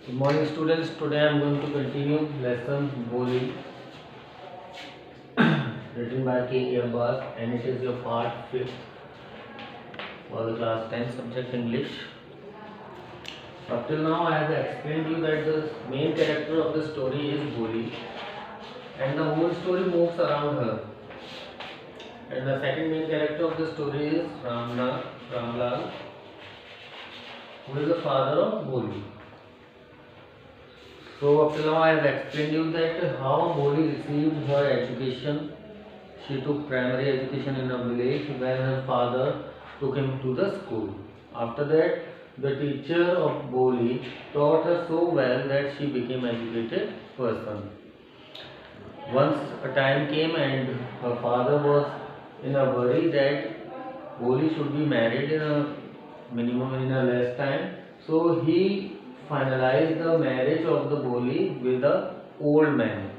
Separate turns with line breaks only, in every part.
Good morning students. Today I am going to continue lesson Boli written by K. Abbas, and it is your part 5th for the class 10 subject English. Up till now I have explained you that the main character of the story is Boli and the whole story moves around her. And the second main character of the story is Ramlal, who is the father of Boli. So up till now I have explained you that how Boli received her education. She took primary education in a village when her father took him to the school. After that, the teacher of Boli taught her so well that she became an educated person. Once a time came and her father was in a worry that Boli should be married in a less time. So he finalized the marriage of the Boli with a old man,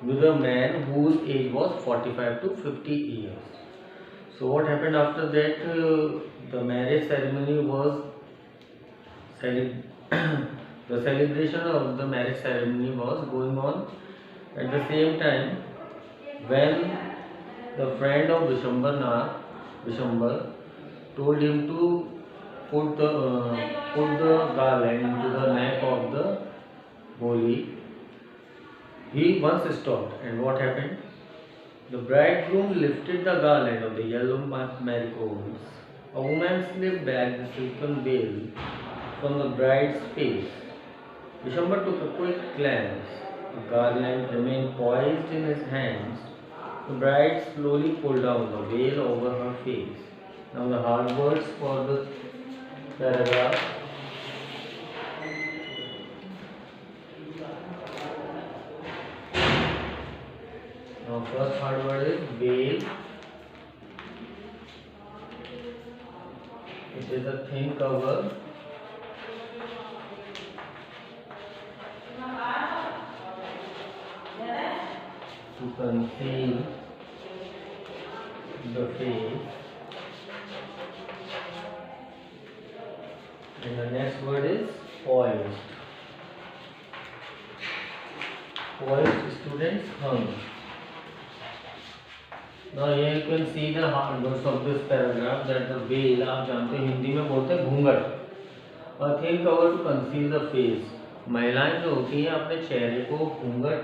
with a man whose age was 45 to 50 years. So what happened after that? The marriage ceremony was the celebration of the marriage ceremony was going on. At the same time, when the friend of Vishambar told him to put the garland into the neck of the Boli, he once stopped, and what happened? The bridegroom lifted the garland of the yellow marigolds. A woman slipped back the silken veil from the bride's face. Vishamba took a quick glance. The garland remained poised in his hands. The bride slowly pulled down the veil over her face. Now the hard words for the paragraph. Now first hard word is veil. It is a thin cover. To conceal the face. And the next word is poised. Poised, students, hung. Now here you can see the hard words of this paragraph, that the veil, आप जानते हैं हिंदी में बोलते हैं घूंघट. A thin cover to conceal the face. महिलाएं जो होती हैं अपने चेहरे को घूंघट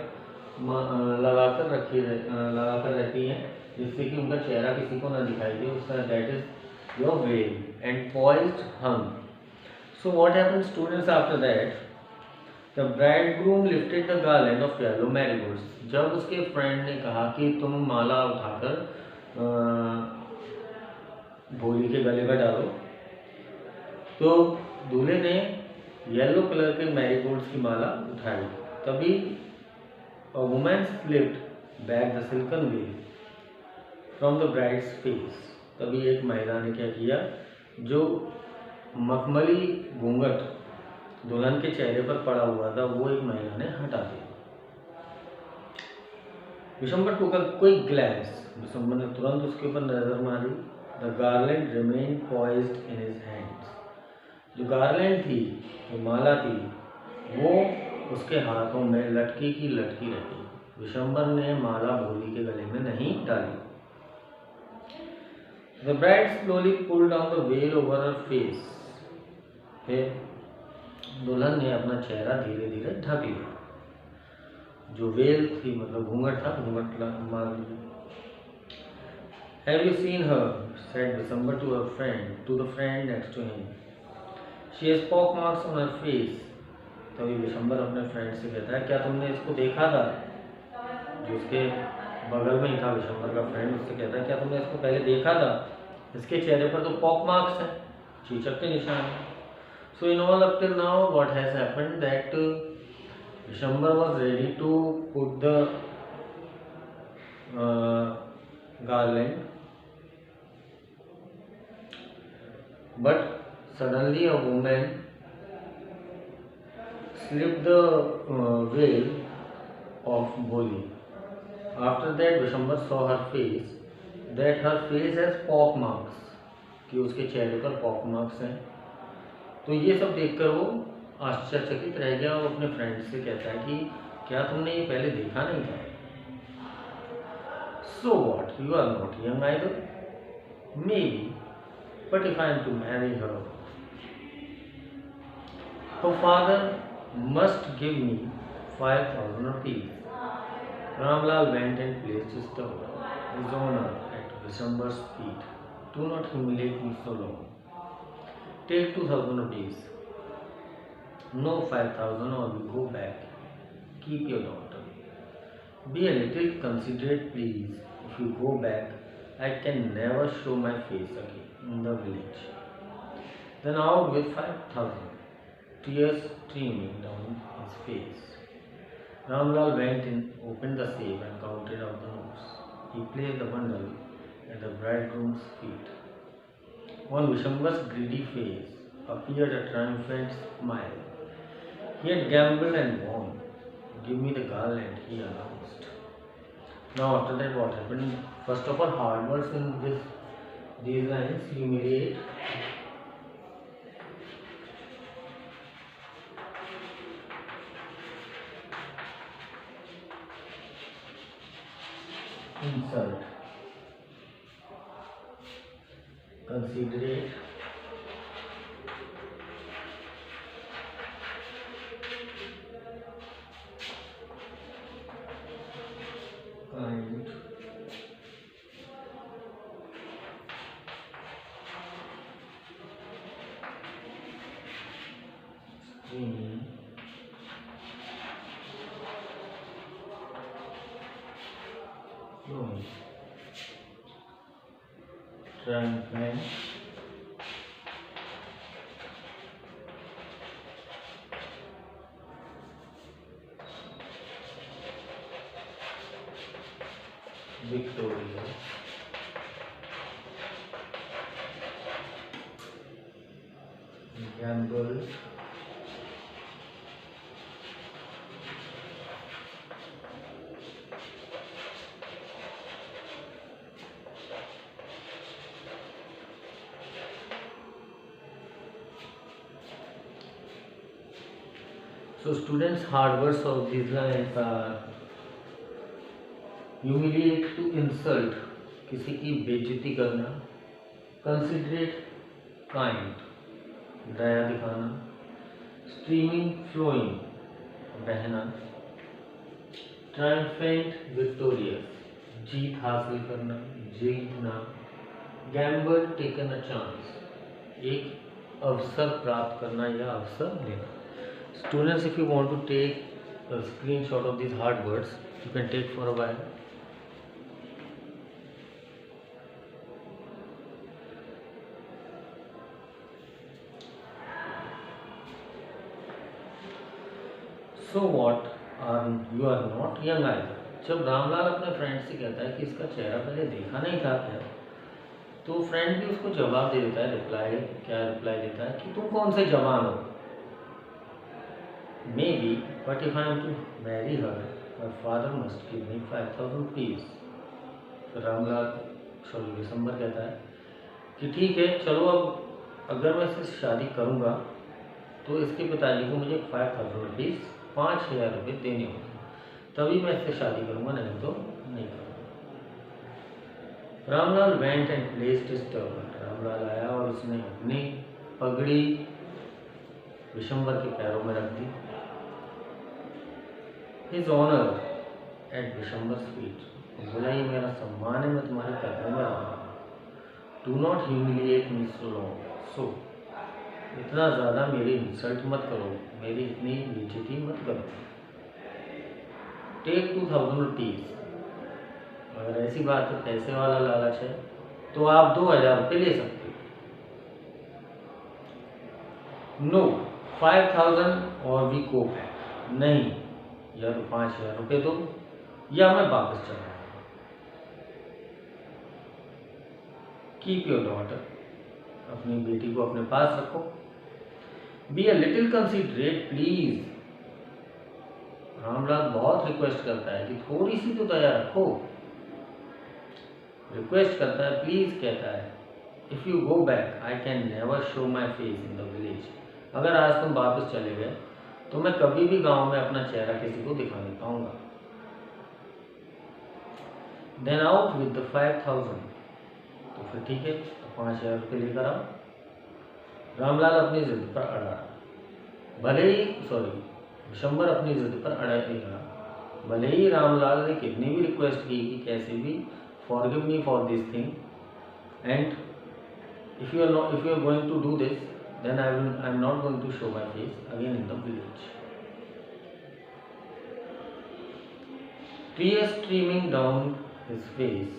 लगाकर रहती हैं, जिससे कि उनका चेहरा किसी को ना दिखाई दे. उसका that is your well. And poised hung. So what happened students after that? The bridegroom lifted the garland of yellow marigolds. जब उसके फ्रेंड ने कहा कि तुम माला उठाकर भोली के गले में डालो, तो दूल्हे ने येलो कलर के मैरीगोल्ड्स की माला उठाई. तभी a woman slipped back the silken veil from the bride's face. तभी एक महिला ने क्या किया? जो मखमली घूंघट दुल्हन के चेहरे पर पड़ा हुआ था, वो एक महिला ने हटा दिया. Vishambar took a quick glance. Vishambar ने तुरंत उसके ऊपर नजर मारी. The garland remained poised in his hands. जो गार्लैंड थी, जो माला थी, वो उसके हाथों में लटकी की लटकी रही. विशंबर ने माला भोली के गले में नहीं डाली. The bride slowly pulled down the veil over her face. फिर दुल्हन ने अपना चेहरा धीरे धीरे ढक लिया. जो वेल थी, मतलब घूंघट था, घूंघट मार ली. Have you seen her? said Vishambar to her friend, to the friend next to him. She has pock marks on her face. तभी विशंबर अपने फ्रेंड से कहता है, क्या तुमने इसको देखा था? जो उसके बगल में ही था विशंबर का फ्रेंड, उससे कहता है, क्या तुमने इसको पहले देखा था? इसके चेहरे पर तो पॉक मार्क्स हैं, चीचक के निशान हैं. So in all up till now what has happened that Vishambar was ready to put the garland, but suddenly a woman slipped the veil of Boli. After that, Vishambar saw her face, that her face has pock marks, कि उसके चेहरे पर pock marks हैं. तो ये सब देखकर वो आश्चर्यचकित रह गया और अपने फ्रेंड से कहता है कि क्या तुमने ये पहले देखा नहीं था? So what, you are not young either? Maybe, but if I am to marry her, her father must give me 5,000 rupees. Ramlal went and placed his honor at Vishambar's feet. Do not humiliate me so long. Take 2,000 rupees. No 5,000 or we go back. Keep your daughter. Be a little considerate, please. If you go back, I can never show my face again in the village. Then out with 5,000. Tears streaming down his face. Ramlal went in, opened the safe and counted out the notes. He placed the bundle at the bridegroom's feet. On Vishambar's greedy face appeared a triumphant smile. He had gambled and won. Give me the garland, he announced. Now after that what happened? First of all, hard words in these lines: humiliate, insult, considerate, kind, streaming, flowing, triumphant, victorious, gamble, so students, hard words of these lines are humiliate, to insult, किसी की बेइज्जती करना, considerate, kind, दया दिखाना, streaming, flowing, बहना, triumphant, victorious, जीत हासिल करना, जीतना, gamble, taken a chance, एक अवसर प्राप्त करना या अवसर लेना. Students, if you want to take a screenshot of these hard words, you can take for a while. So what, you are not young either. जब रामलाल अपने फ्रेंड से कहता है कि इसका चेहरा पहले देखा नहीं था क्या, तो फ्रेंड भी उसको जवाब दे देता है. रिप्लाई देता है कि तुम कौन से जवान हो. Maybe, but if I am to marry her, my father must give me 5,000 rupees. तो विशंबर कहता है कि ठीक है, चलो अब अगर मैं इससे शादी करूँगा तो इसके पिताजी को मुझे 5,000 रुपीज़, 5,000 रुपये देने होंगे, तभी मैं इससे शादी करूँगा, नहीं तो नहीं करूँगा. Ramlal went and placed his turban. Ramlal आया और उसने अपनी पगड़ी विशंबर के पैरों में रख दी. His honour at Vishambar's feet. बोला, ये मेरा सम्मान है, मैं तुम्हारे पैरों में रखूँगा. Do not humiliate me so long. So इतना ज़्यादा मेरी इंसल्ट मत करो, मेरी इतनी बेइज्जती मत करो. Take 2,000 rupees. अगर ऐसी बात है, पैसे वाला लालच है, तो आप 2,000 रुपये ले सकते हो. नो 5,000 और वी गो बैक. नहीं, या तो 5,000 रुपये दो या मैं वापस चला जाऊँगा. Keep your daughter. अपनी बेटी को अपने पास रखो. Be a little considerate please. Ramlal बहुत रिक्वेस्ट करता है कि थोड़ी सी तो दया रखो. रिक्वेस्ट करता है, प्लीज कहता है. If you go back I can never show my face in the village. अगर आज तुम वापस चले गए तो मैं कभी भी गांव में अपना चेहरा किसी को दिखा नहीं पाऊंगा। Then out with the 5000। तो फिर ठीक है, तो 5000 रुपये लेकर आओ। रामलाल अपनी जिद पर अड़ा, भले ही विशंबर अपनी जिद पर अड़ा ही रहा। भले ही रामलाल ने कितनी भी रिक्वेस्ट की कि कैसे भी forgive me for this thing, and if you are going to do this, then I am not going to show my face again in the village. Tears streaming down his face.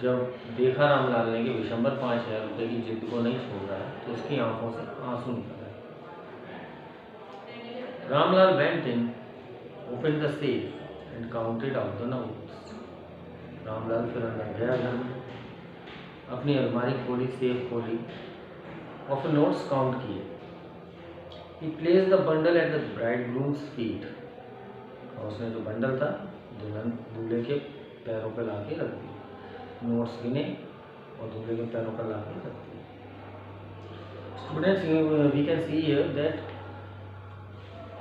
जब देखा रामलाल ने कि विशंबर 5000 रुपये की जिद को नहीं छोड़ रहा है, तो उसकी आंखों से आंसू निकल आए। Ramlal went in, opened the safe and counted out the notes. Ramlal फिर अंदर गया घर में, अपनी अलमारी खोली, सेफ खोली और फिर नोट्स काउंट किए। He placed the bundle at the bridegroom's feet. और उसने जो बंडल था दूल्हे के पैरों पर ला के रख दिया। नोट्स गिने और दूल्हे के पैरों पर ला के रख दिए। Students, we can see here that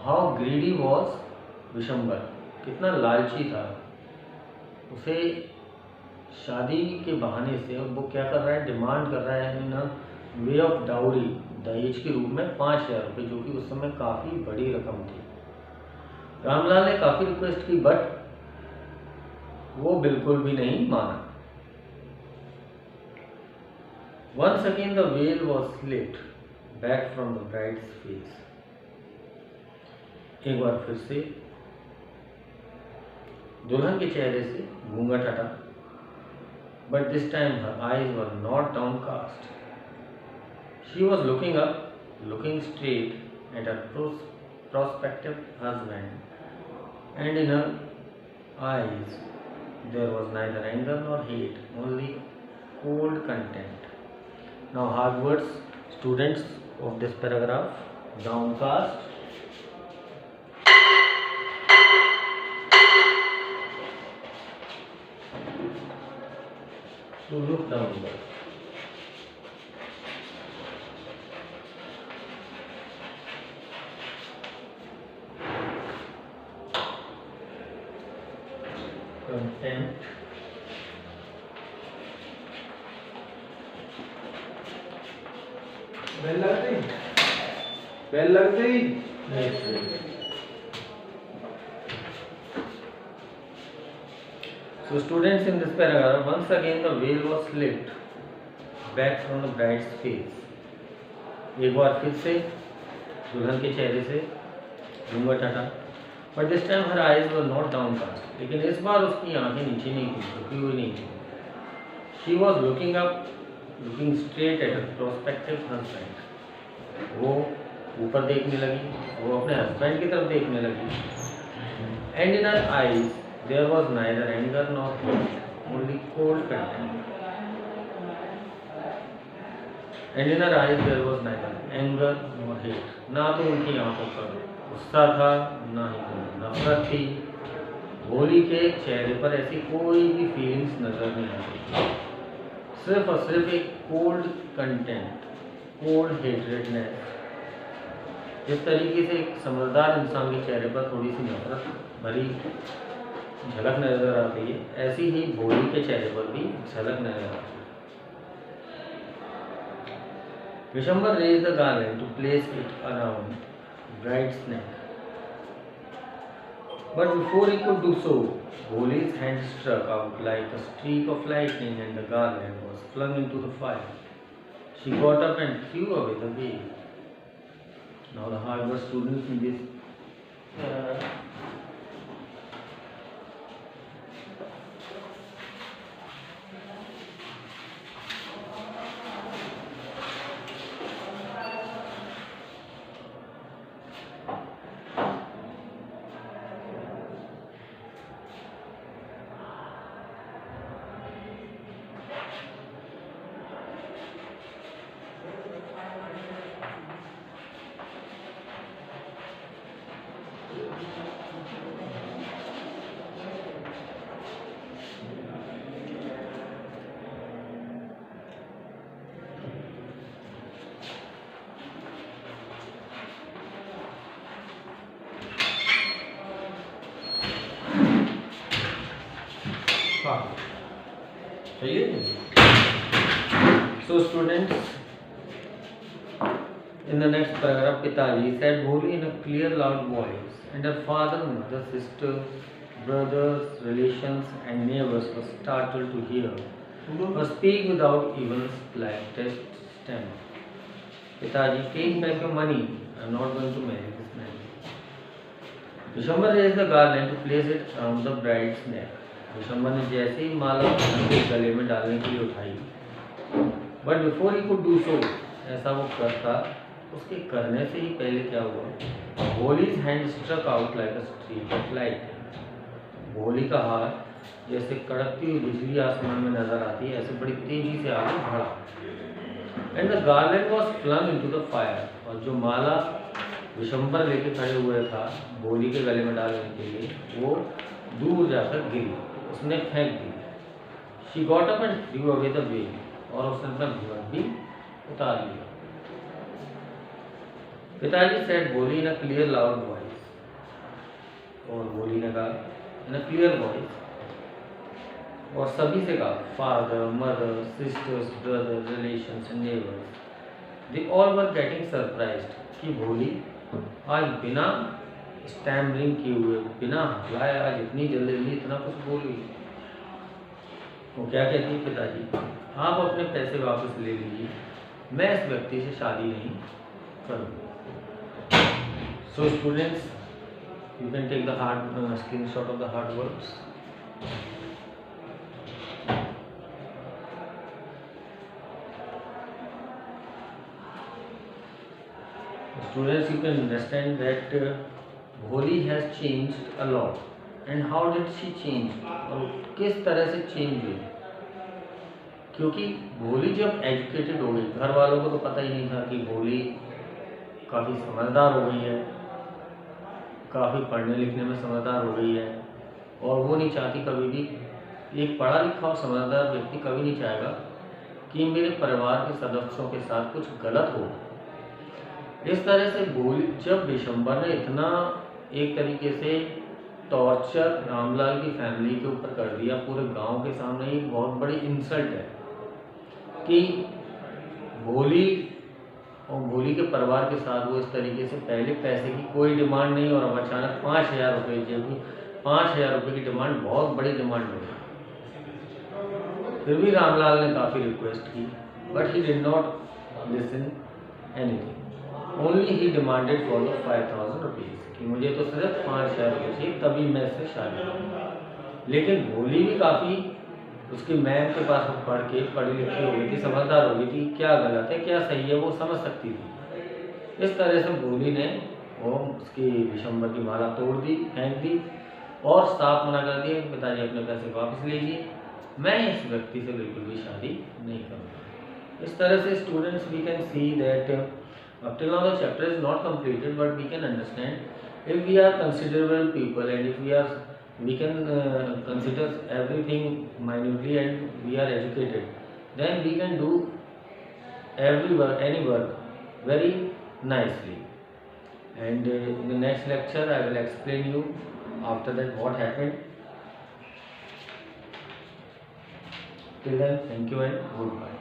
how greedy was Vishambar, कितना लालची था। उसे शादी के बहाने से वो क्या कर रहा है, डिमांड कर रहा है इन वे ऑफ डाउरी, दहेज के रूप में 5000 रुपये, जो कि उस समय काफ़ी बड़ी रकम थी। रामलाल ने काफ़ी रिक्वेस्ट की बट वो बिल्कुल भी नहीं माना। Once again the veil was slipped back from the bride's face. एक बार फिर से दुल्हन के चेहरे से घूंघट हटा, but this time her eyes were not downcast. She was looking up, looking straight at her prospective husband, and in her eyes there was neither anger nor hate, only cold content. Now Harvard's students of this paragraph, downcast, to look downward. Contempt.
Bell लग गई, bell लग गई।
So students, in this paragraph, once again the veil was slipped back from the bride's face. एक बार फिर से दुल्हन के चेहरे से घूंघट हटा, but this time her eyes were not downcast. लेकिन इस बार उसकी आंखें नीचे नहीं थी, झुकी हुई नहीं थी। She was looking up, looking straight at her prospective husband. वो ऊपर देखने लगी, वो अपने हस्बैंड की तरफ देखने लगी। And in her eyes there was neither anger nor hate, only cold contempt. And in her eyes there was neither anger nor hate. ना तो उनकी आंखों पर गुस्सा था, ना ही कोई नफरत थी। भोली के चेहरे पर ऐसी कोई भी फीलिंग्स नजर नहीं आती, सिर्फ और सिर्फ एक कोल्ड कंटेंट, कोल्ड हेट्रेडनेस। जिस तरीके से एक समझदार इंसान के चेहरे पर थोड़ी सी नफरत भरी झलक नजर आती है, ऐसी ही भोली के चेहरे पर भी झलक नजर आती है। Vishambar raised the garland to place it around bride's neck, but before he could do so, Bholi's hand struck out like a streak of lightning, and the garland was flung into the fire. She got up and threw away the veil. Now the Harvard students in this So students, in the next paragraph, Pitaji said Bholi in a clear, loud voice, and her father, mother, sisters, brothers, relations, and neighbors were startled to hear her speak without even slightest stammer. Pitaji, take back your money. I am not going to marry this man. Vishwambar raised the garland to place it around the bride's neck. Vishambar ने जैसे ही माला उनके गले में डालने के लिए उठाई, but before he could do so, ऐसा वो करता, उसके करने से ही पहले क्या हुआ, Bholi's hand struck out like a streak of light. Bholi का हाथ जैसे कड़कती हुई बिजली आसमान में नजर आती है, ऐसे बड़ी तेजी से आगे बढ़ा। And the garland was flung into the fire, और जो माला विशंबर लेके खड़े हुए था भोली के गले में डालने के लिए, वो दूर जाकर गिरी, उसने फेंक दी। She got up and threw away the well, और उसने अपना घूंघट भी उतार लिया। पिताजी सेड भोली इन अ क्लियर लाउड वॉइस, और भोली ने कहा इन अ क्लियर वॉइस, और सभी से कहा, father, mother, sisters, brother, relations and neighbours, they all were getting surprised कि भोली आज बिना स्टैमरिंग किए हुए, बिना हकलाए, आज इतनी जल्दी इतना कुछ बोल गई। वो क्या कहती है, पिताजी आप अपने पैसे वापस ले लीजिए, मैं इस व्यक्ति से शादी नहीं करूँगी। So students, you can take the hard screenshot of the hard words. Students, you can understand that Bholi has changed a lot. And how did she change? और किस तरह से चेंज हुई? क्योंकि भोली जब एजुकेटेड हो गई, घर वालों को तो पता ही नहीं था कि भोली काफ़ी समझदार हो गई है, काफ़ी पढ़ने लिखने में समझदार हो गई है, और वो नहीं चाहती कभी भी, एक पढ़ा लिखा और समझदार व्यक्ति कभी नहीं चाहेगा कि मेरे परिवार के सदस्यों के साथ कुछ गलत हो। इस तरह से भोली, जब विशंबर ने इतना एक तरीके से टॉर्चर रामलाल की फैमिली के ऊपर कर दिया पूरे गांव के सामने, एक बहुत बड़ी इंसल्ट है कि भोली और भोली के परिवार के साथ वो इस तरीके से, पहले पैसे की कोई डिमांड नहीं और अब अचानक 5,000 रुपये, जबकि 5,000 रुपये की डिमांड बहुत बड़ी डिमांड हो गई। फिर भी रामलाल ने काफ़ी रिक्वेस्ट की, but he did not listen anything, only he demanded for the 5,000 rupees कि मुझे तो सिर्फ 5,000 रुपये चाहिए, तभी मैं इससे शादी करूँगा। लेकिन भोली भी काफ़ी, उसकी मैम के पास पढ़ के पढ़ी लिखी हो गई थी, समझदार हो गई थी, क्या गलत है क्या सही है वो समझ सकती थी। इस तरह से भोली ने वो उसकी विशंबर की माला तोड़ दी, फेंक दी, और साफ मना कर दिया कि पिताजी अपने पैसे वापस लीजिए, मैं इस व्यक्ति से बिल्कुल भी शादी नहीं करूँगा। इस तरह से students, we can see that up till now the chapter is not completed, but we can understand if we are considerable people and if we can consider everything minutely and we are educated, then we can do any work very nicely. And in the next lecture I will explain you after that what happened. Till then, thank you and goodbye.